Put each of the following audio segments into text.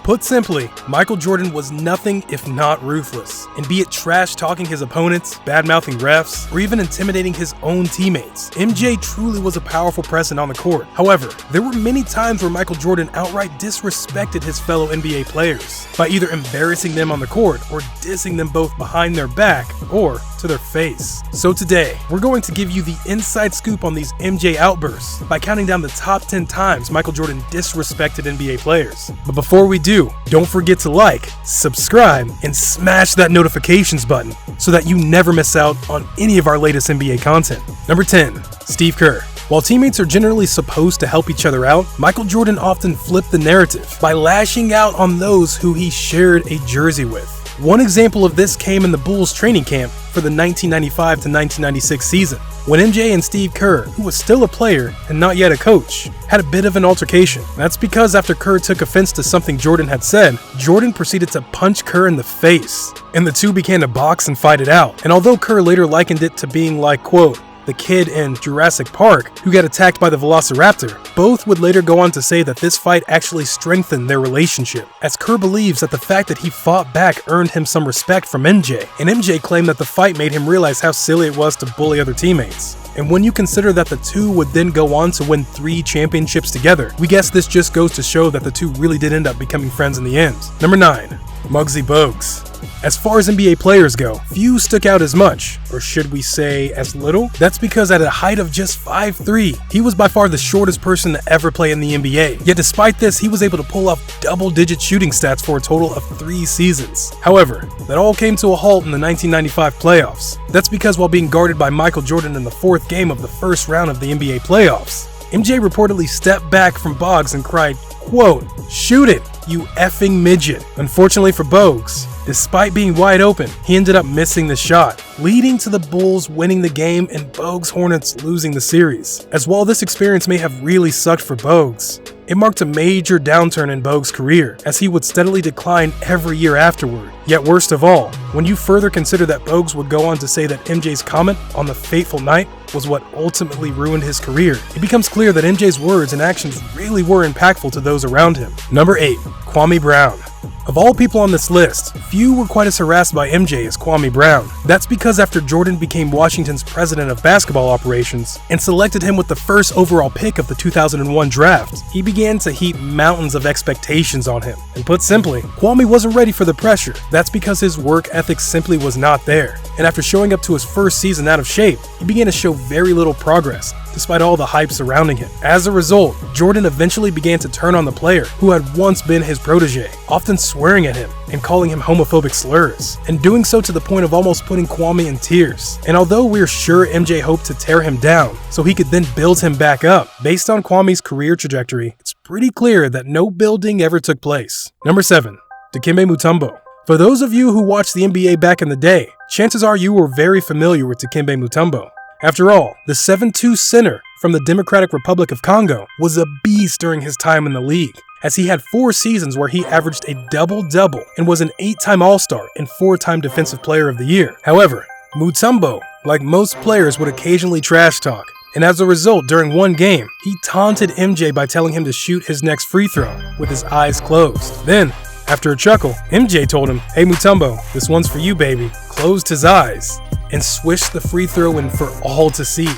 Put simply, Michael Jordan was nothing if not ruthless. And be it trash-talking his opponents, bad-mouthing refs, or even intimidating his own teammates, MJ truly was a powerful presence on the court. However, there were many times where Michael Jordan outright disrespected his fellow NBA players by either embarrassing them on the court or dissing them both behind their back or to their face. So today, we're going to give you the inside scoop on these MJ outbursts by counting down the top 10 times Michael Jordan disrespected NBA players. But before we do, don't forget to like, subscribe, and smash that notifications button so that you never miss out on any of our latest NBA content. Number 10, Steve Kerr. While teammates are generally supposed to help each other out, Michael Jordan often flipped the narrative by lashing out on those who he shared a jersey with. One example of this came in the Bulls training camp for the 1995 to 1996 season, when MJ and Steve Kerr, who was still a player and not yet a coach, had a bit of an altercation. That's because after Kerr took offense to something Jordan had said, Jordan proceeded to punch Kerr in the face, and the two began to box and fight it out. And although Kerr later likened it to being like, quote, the kid in Jurassic Park who got attacked by the Velociraptor, both would later go on to say that this fight actually strengthened their relationship, as Kerr believes that the fact that he fought back earned him some respect from MJ, and MJ claimed that the fight made him realize how silly it was to bully other teammates. And when you consider that the two would then go on to win 3 championships together, we guess this just goes to show that the two really did end up becoming friends in the end. Number 9, Muggsy Bogues. As far as NBA players go, few stuck out as much, or should we say as little? That's because at a height of just 5'3", he was by far the shortest person to ever play in the NBA. Yet despite this, he was able to pull off double-digit shooting stats for a total of 3 seasons. However, that all came to a halt in the 1995 playoffs. That's because while being guarded by Michael Jordan in the 4th game of the first round of the NBA playoffs, MJ reportedly stepped back from Bogues and cried, quote, "Shoot it, you effing midget." Unfortunately for Bogues, despite being wide open, he ended up missing the shot, leading to the Bulls winning the game and Bogues Hornets losing the series. As while this experience may have really sucked for Bogues, it marked a major downturn in Bogues' career, as he would steadily decline every year afterward. Yet worst of all, when you further consider that Bogues would go on to say that MJ's comment on the fateful night was what ultimately ruined his career, it becomes clear that MJ's words and actions really were impactful to those around him. Number 8, Kwame Brown. Of all people on this list, few were quite as harassed by MJ as Kwame Brown. That's because after Jordan became Washington's president of basketball operations and selected him with the first overall pick of the 2001 draft, he began to heap mountains of expectations on him. And put simply, Kwame wasn't ready for the pressure. That's because his work ethic simply was not there. And after showing up to his first season out of shape, he began to show very little progress, despite all the hype surrounding him. As a result, Jordan eventually began to turn on the player who had once been his protege, often swearing at him and calling him homophobic slurs, and doing so to the point of almost putting Kwame in tears. And although we're sure MJ hoped to tear him down so he could then build him back up, based on Kwame's career trajectory, it's pretty clear that no building ever took place. Number 7, Tekem Mutombo. For those of you who watched the NBA back in the day, chances are you were very familiar with Tekem Mutombo. After all, the 7'2" center from the Democratic Republic of Congo was a beast during his time in the league, as he had 4 seasons where he averaged a double-double and was an 8-time All-Star and 4-time Defensive Player of the Year. However, Mutombo, like most players, would occasionally trash talk, and as a result, during one game, he taunted MJ by telling him to shoot his next free throw with his eyes closed. Then, after a chuckle, MJ told him, "Hey Mutombo, this one's for you, baby," closed his eyes, and swished the free throw in for all to see.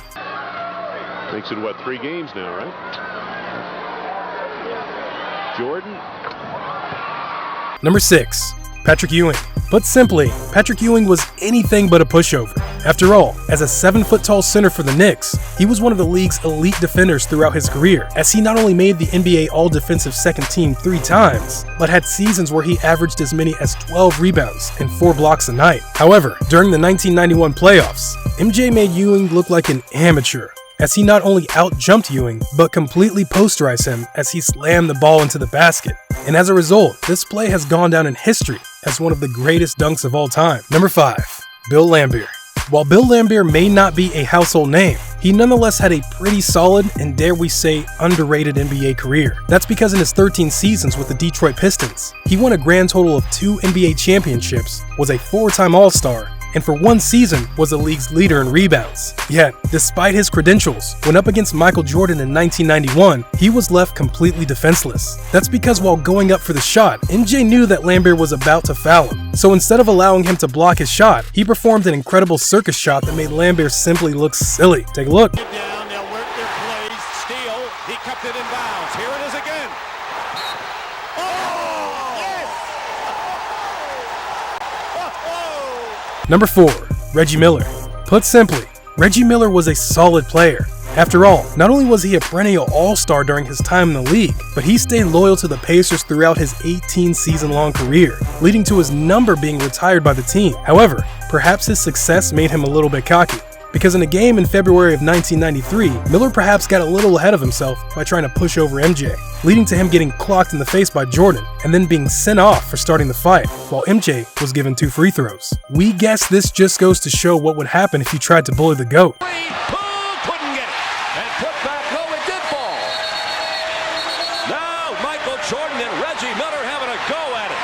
Makes it, 3 games now, right? Jordan. Number 6, Patrick Ewing. Put simply, Patrick Ewing was anything but a pushover. After all, as a 7-foot-tall center for the Knicks, he was one of the league's elite defenders throughout his career, as he not only made the NBA All-Defensive Second Team 3 times, but had seasons where he averaged as many as 12 rebounds and 4 blocks a night. However, during the 1991 playoffs, MJ made Ewing look like an amateur, as he not only out-jumped Ewing, but completely posterized him as he slammed the ball into the basket. And as a result, this play has gone down in history as one of the greatest dunks of all time. Number 5, Bill Lambert. While Bill Lambert may not be a household name, he nonetheless had a pretty solid and, dare we say, underrated NBA career. That's because in his 13 seasons with the Detroit Pistons, he won a grand total of 2 NBA championships, was a 4-time All-Star, and for one season was the league's leader in rebounds. Yet, despite his credentials, when up against Michael Jordan in 1991, he was left completely defenseless. That's because while going up for the shot, MJ knew that Lambert was about to foul him. So instead of allowing him to block his shot, he performed an incredible circus shot that made Lambert simply look silly. Take a look. Down, they'll work their plays. Steal. He kept it in bounds. Here it is again. Oh! Yes! Number 4. Reggie Miller. Put simply, Reggie Miller was a solid player. After all, not only was he a perennial all-star during his time in the league, but he stayed loyal to the Pacers throughout his 18-season-long career, leading to his number being retired by the team. However, perhaps his success made him a little bit cocky, because in a game in February of 1993, Miller perhaps got a little ahead of himself by trying to push over MJ, leading to him getting clocked in the face by Jordan and then being sent off for starting the fight, while MJ was given 2 free throws. We guess this just goes to show what would happen if you tried to bully the GOAT. Couldn't get it. And put back, no, it did fall. Now Michael Jordan and Reggie Miller having a go at it.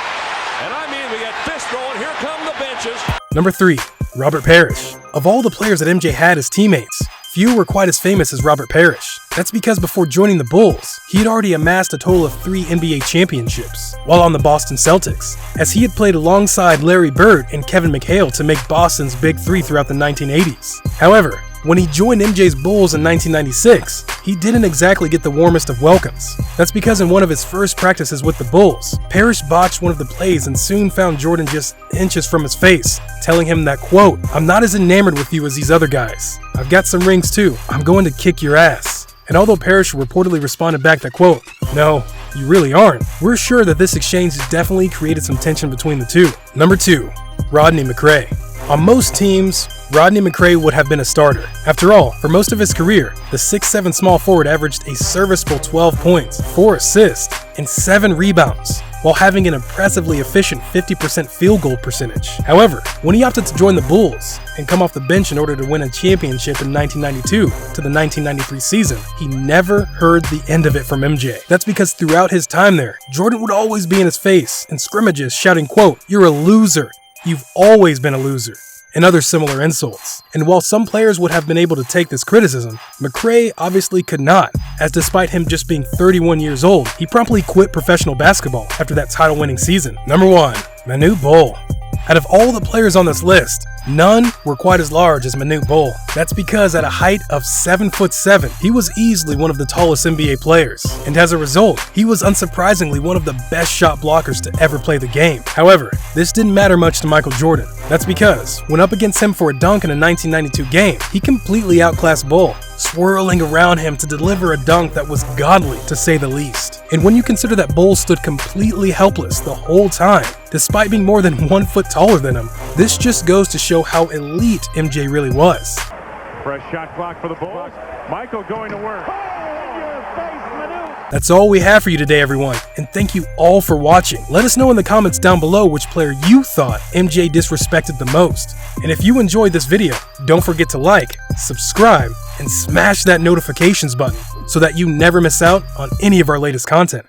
And I mean, we get fist throwing. Here come the benches. Number 3. Robert Parish. Of all the players that MJ had as teammates, few were quite as famous as Robert Parish. That's because before joining the Bulls, he had already amassed a total of 3 NBA championships while on the Boston Celtics, as he had played alongside Larry Bird and Kevin McHale to make Boston's Big Three throughout the 1980s. However, when he joined MJ's Bulls in 1996, he didn't exactly get the warmest of welcomes. That's because in one of his first practices with the Bulls, Parish botched one of the plays and soon found Jordan just inches from his face, telling him that, quote, "I'm not as enamored with you as these other guys. I've got some rings too. I'm going to kick your ass." And although Parish reportedly responded back that, quote, "No, you really aren't," we're sure that this exchange definitely created some tension between the two. Number 2. Rodney McRae. On most teams, Rodney McRae would have been a starter. After all, for most of his career, the 6'7" small forward averaged a serviceable 12 points, 4 assists, and 7 rebounds, while having an impressively efficient 50% field goal percentage. However, when he opted to join the Bulls and come off the bench in order to win a championship in 1992 to the 1993 season, he never heard the end of it from MJ. That's because throughout his time there, Jordan would always be in his face in scrimmages shouting, quote, "You're a loser. You've always been a loser," and other similar insults. And while some players would have been able to take this criticism, McRae obviously could not, as despite him just being 31 years old, he promptly quit professional basketball after that title-winning season. Number 1. Manute Bol. Out of all the players on this list, none were quite as large as Manute Bol. That's because at a height of 7'7", he was easily one of the tallest NBA players, and as a result, he was unsurprisingly one of the best shot blockers to ever play the game. However, this didn't matter much to Michael Jordan. That's because, when up against him for a dunk in a 1992 game, he completely outclassed Bol, swirling around him to deliver a dunk that was godly, to say the least. And when you consider that Bol stood completely helpless the whole time, despite being more than 1 foot taller than him, this just goes to show how elite MJ really was. Fresh shot clock for the Bulls. Michael going to work. That's all we have for you today, everyone, and thank you all for watching. Let us know in the comments down below which player you thought MJ disrespected the most. And if you enjoyed this video, don't forget to like, subscribe, and smash that notifications button so that you never miss out on any of our latest content.